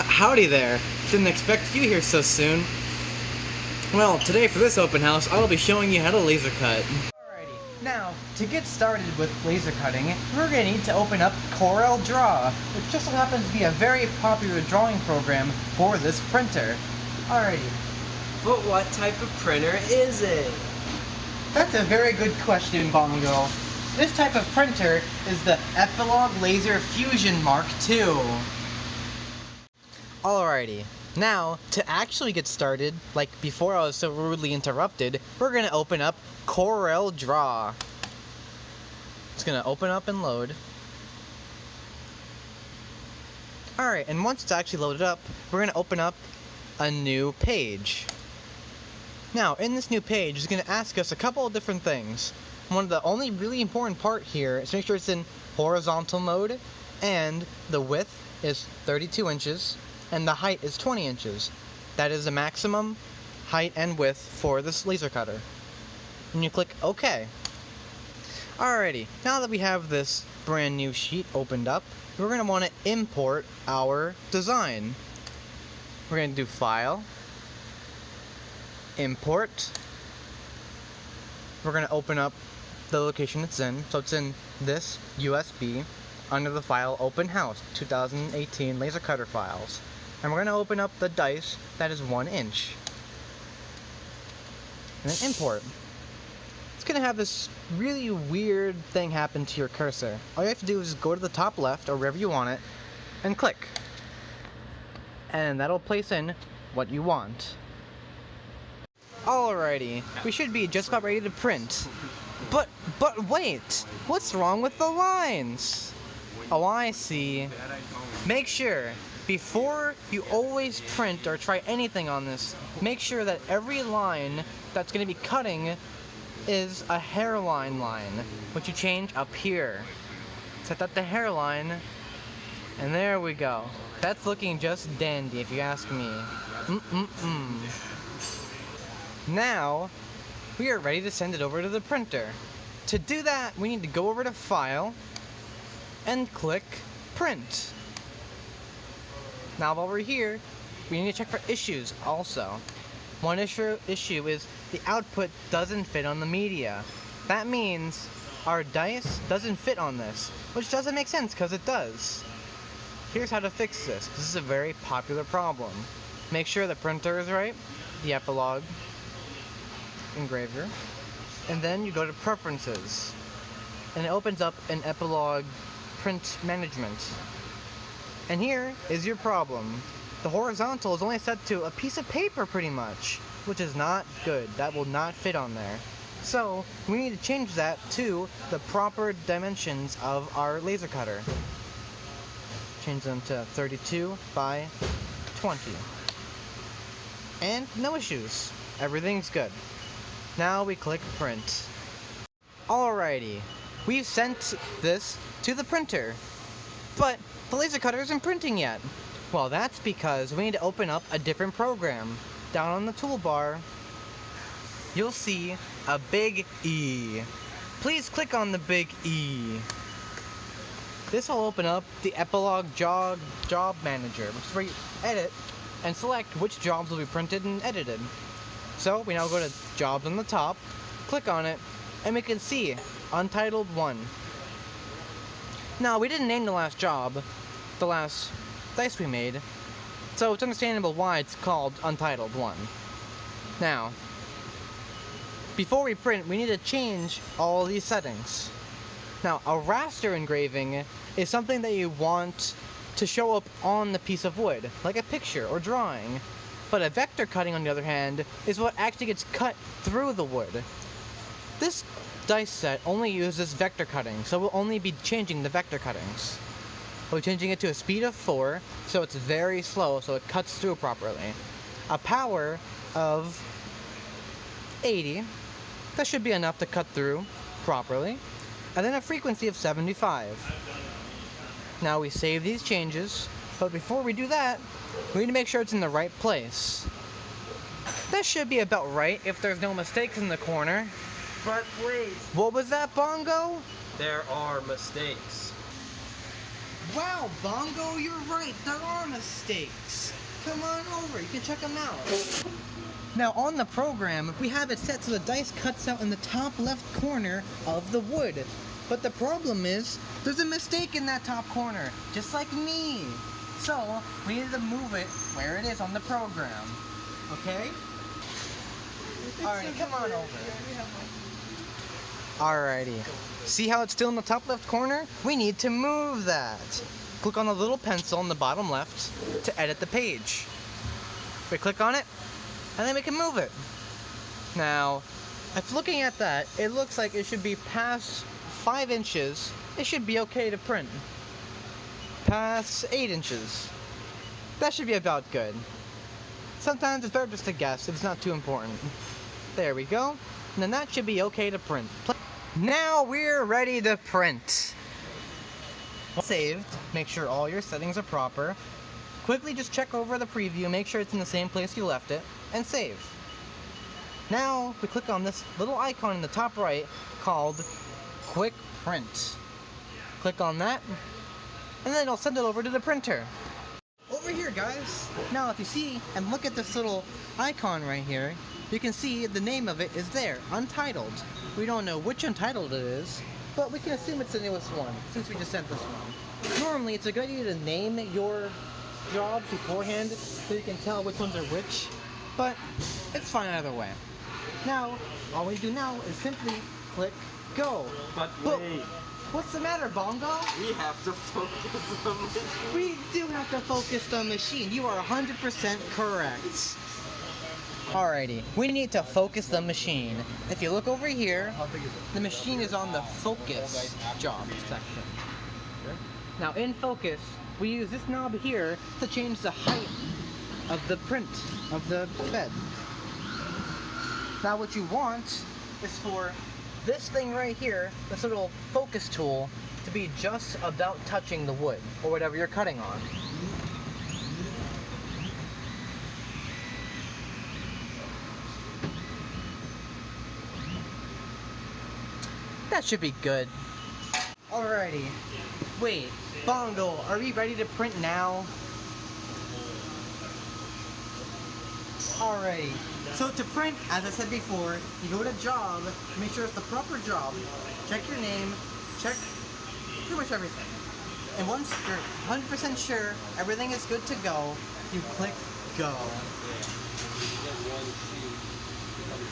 Howdy there. Didn't expect you here so soon. Well, today for this open house, I will be showing you how to laser cut. Alrighty, now, to get started with laser cutting, we're going to need to open up CorelDRAW, which just so happens to be a very popular drawing program for this printer. Alrighty. But what type of printer is it? That's a very good question, Bongo. This type of printer is the Epilog Fusion M2. Alrighty, now to actually get started, like before I was so rudely interrupted, we're going to open up CorelDRAW. It's going to open up and load. Alright, and once it's actually loaded up, we're going to open up a new page. Now, in this new page, it's going to ask us a couple of different things. One of the only really important part here is to make sure it's in horizontal mode, and the width is 32 inches, and the height is 20 inches. That is the maximum height and width for this laser cutter. And you click OK. Alrighty, now that we have this brand new sheet opened up, we're going to want to import our design. We're going to do File, Import. We're going to open up the location it's in. So it's in this USB under the file Open House 2018 Laser Cutter Files. And we're going to open up the dice that is 1 inch. And then import. It's going to have this really weird thing happen to your cursor. All you have to do is go to the top left or wherever you want it and click. And that'll place in what you want. Alrighty, we should be just about ready to print. But wait, what's wrong with the lines? Oh, I see. Make sure, before you always print or try anything on this, make sure that every line that's going to be cutting is a hairline line, which you change up here. Set that to hairline, and there we go. That's looking just dandy if you ask me. Now, we are ready to send it over to the printer. To do that, we need to go over to File and click Print. Now while we're here, we need to check for issues also. One issue is the output doesn't fit on the media. That means our dice doesn't fit on this, which doesn't make sense because it does. Here's how to fix this. This is a very popular problem. Make sure the printer is right, the Epilog engraver, and then you go to Preferences, and it opens up an Epilog Print Management. And here is your problem. The horizontal is only set to a piece of paper pretty much, which is not good. That will not fit on there. So we need to change that to the proper dimensions of our laser cutter. Change them to 32 by 20. And no issues. Everything's good. Now we click Print. Alrighty, we've sent this to the printer, but the laser cutter isn't printing yet. Well, that's because we need to open up a different program. Down on the toolbar, you'll see a big E. Please click on the big E. This will open up the Epilog Job Manager, which is where you edit and select which jobs will be printed and edited. So we now go to Jobs on the top, click on it, and we can see Untitled 1. Now, we didn't name the last job, the last dice we made, so it's understandable why it's called Untitled 1. Now, before we print, we need to change all these settings. Now, a raster engraving is something that you want to show up on the piece of wood, like a picture or drawing. But a vector cutting, on the other hand, is what actually gets cut through the wood. This dice set only uses vector cutting, so we'll only be changing the vector cuttings. We'll be changing it to a speed of 4, so it's very slow, so it cuts through properly. A power of 80, that should be enough to cut through properly. And then a frequency of 75. Now we save these changes, but before we do that, we need to make sure it's in the right place. That should be about right if there's no mistakes in the corner. But wait, What was that, Bongo? there are mistakes. Wow, Bongo, you're right. There are mistakes. Come on over. You can check them out. Now, on the program, we have it set so the dice cuts out in the top left corner of the wood. But the problem is, there's a mistake in that top corner, just like me. So, we need to move it where it is on the program. Okay? Alrighty, come on over. Alrighty. See how it's still in the top left corner? We need to move that. Click on the little pencil in the bottom left to edit the page. We click on it, and then we can move it. Now, if looking at that, it looks like it should be past 5 inches. It should be okay to print. Past 8 inches. That should be about good. Sometimes it's better just to guess if it's not too important. There we go. And then that should be okay to print. Now we're ready to print. Saved. Make sure all your settings are proper. Quickly just check over the preview, make sure it's in the same place you left it, and save. Now we click on this little icon in the top right called Quick Print. Click on that, and then it'll send it over to the printer. Over here, guys. Now if you see and look at this little icon right here, you can see the name of it is there, Untitled. We don't know which Untitled it is, but we can assume it's the newest one, since we just sent this one. Normally, it's a good idea to name your jobs beforehand so you can tell which ones are which, but it's fine either way. Now, all we do now is simply click Go. But wait, What's the matter, Bongo? we have to focus the machine. We do have to focus the machine. You are 100% correct. Alrighty, we need to focus the machine. If you look over here, the machine is on the focus job section. Now in focus, we use this knob here to change the height of the print of the bed. Now what you want is for this thing right here, this little focus tool, to be just about touching the wood or whatever you're cutting on. That should be good. Alrighty. Wait, Bongo, are we ready to print now? Alrighty. So to print, as I said before, you go to job, make sure it's the proper job, check your name, check pretty much everything. And once you're 100% sure everything is good to go, you click go.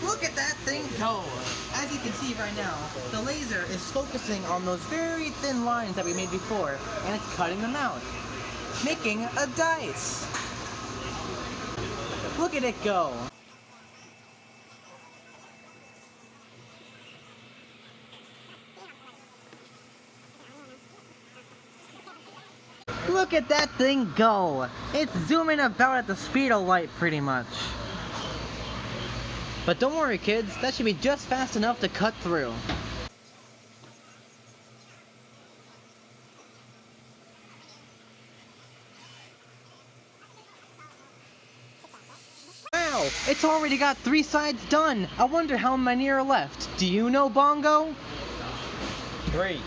Look at that thing go! As you can see right now, the laser is focusing on those very thin lines that we made before, and it's cutting them out, making a dice. Look at it go! Look at that thing go! It's zooming about at the speed of light pretty much. But don't worry kids, that should be just fast enough to cut through. Wow! It's already got 3 sides done! I wonder how many are left. Do you know, Bongo? 3.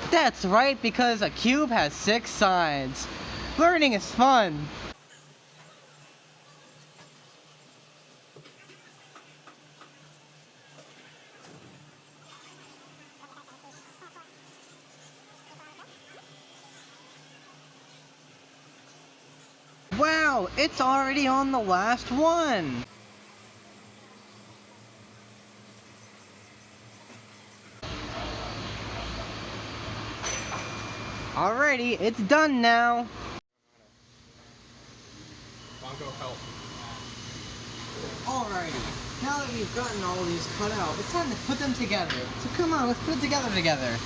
That's right, because a cube has 6 sides. Learning is fun! Wow, it's already on the last one! Alrighty, it's done now! Bongo, help. Alrighty, now that we've gotten all these cut out, it's time to put them together. So come on, let's put it together.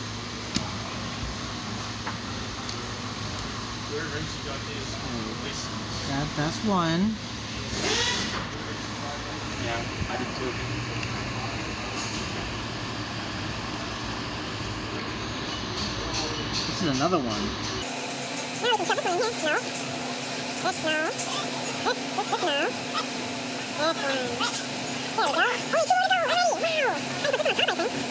That's one. Yeah, I did too. This is another one. Now we can shove this one in here. No. This no. This no. This one. There we go. Oh, 2 more to go already! Wow! I have to put this on top, I think.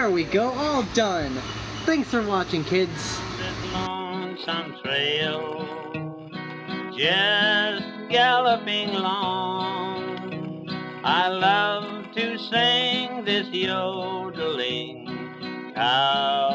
There we go, all done. Thanks for watching, kids. This lonesome trail, just galloping along. I love to sing this yodeling cow.